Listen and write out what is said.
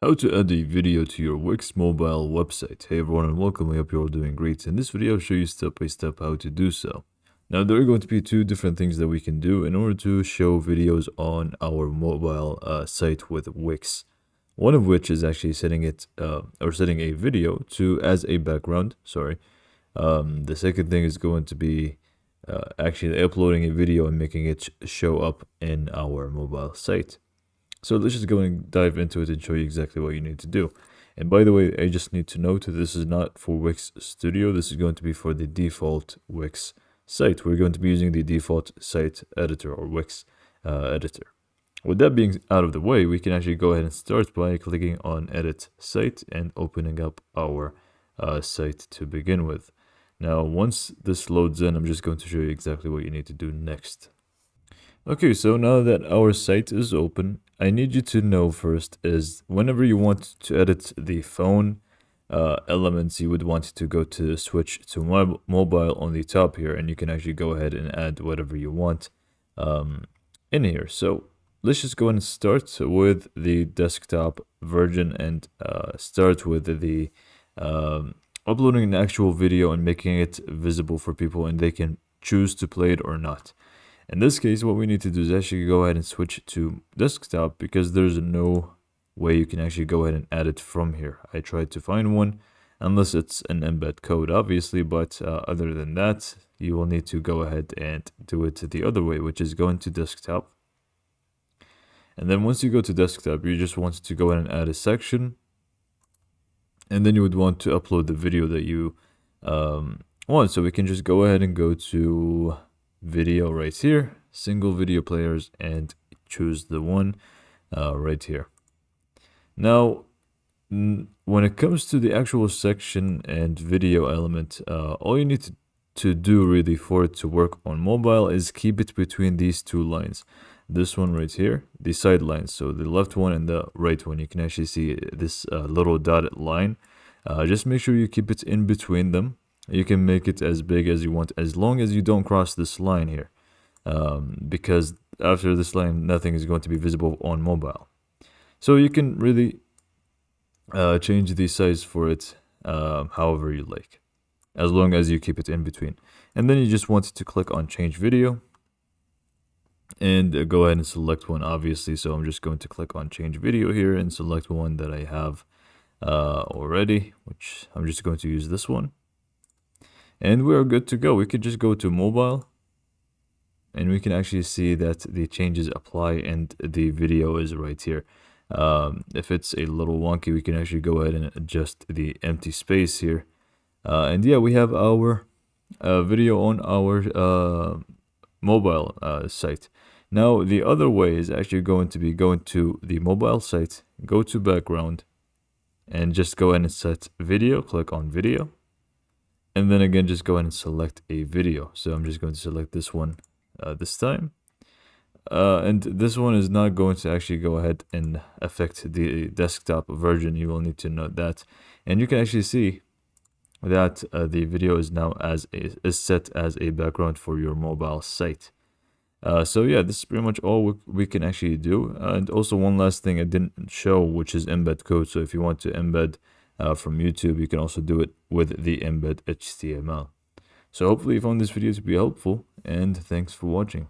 How to add a video to your Wix mobile website. Hey everyone and welcome, I hope you're all doing great. In this video I'll show you step by step how to do so. Now there are going to be two different things that we can do in order to show videos on our mobile site with Wix. One of which is actually setting a video to as a background, the second thing is going to be actually uploading a video and making it show up in our mobile site. So let's just go and dive into it and show you exactly what you need to do. And by the way, I just need to note that this is not for Wix Studio. This is going to be for the default Wix site. We're going to be using the default site editor or Wix editor. With that being out of the way, we can actually go ahead and start by clicking on Edit Site and opening up our site to begin with. Now, once this loads in, I'm just going to show you exactly what you need to do next. Okay, so now that our site is open, I need you to know first is whenever you want to edit the phone elements, you would want to go to switch to mobile on the top here, and you can actually go ahead and add whatever you want in here. So let's just go ahead and start with the desktop version and start with the uploading an actual video and making it visible for people and they can choose to play it or not. In this case, what we need to do is actually go ahead and switch to desktop because there's no way you can actually go ahead and add it from here. I tried to find one, unless it's an embed code, obviously, but other than that, you will need to go ahead and do it the other way, which is going to desktop. And then once you go to desktop, you just want to go ahead and add a section. And then you would want to upload the video that you want. So we can just go ahead and go to video right here, single video players, and choose the one right here. Now when it comes to the actual section and video element, all you need to do really for it to work on mobile is keep it between these two lines, this one right here, the side lines, so the left one and the right one. You can actually see this little dotted line. Just make sure you keep it in between them. You can make it as big as you want, as long as you don't cross this line here, because after this line, nothing is going to be visible on mobile. So you can really change the size for it however you like, as long as you keep it in between. And then you just want to click on Change Video and go ahead and select one, obviously. So I'm just going to click on Change Video here and select one that I have already, which I'm just going to use this one. And we're good to go. We could just go to mobile and we can actually see that the changes apply and the video is right here. If it's a little wonky, we can actually go ahead and adjust the empty space here. And yeah, we have our video on our mobile site. Now, the other way is actually going to be going to the mobile site, go to background, and just go ahead and set video, click on video. And then again, just go ahead and select a video. So I'm just going to select this one this time. And this one is not going to actually go ahead and affect the desktop version. You will need to note that. And you can actually see that the video is now is set as a background for your mobile site. So yeah, this is pretty much all we can actually do. And also one last thing I didn't show, which is embed code. So if you want to embed from YouTube, you can also do it with the embed HTML. So hopefully you found this video to be helpful, and thanks for watching.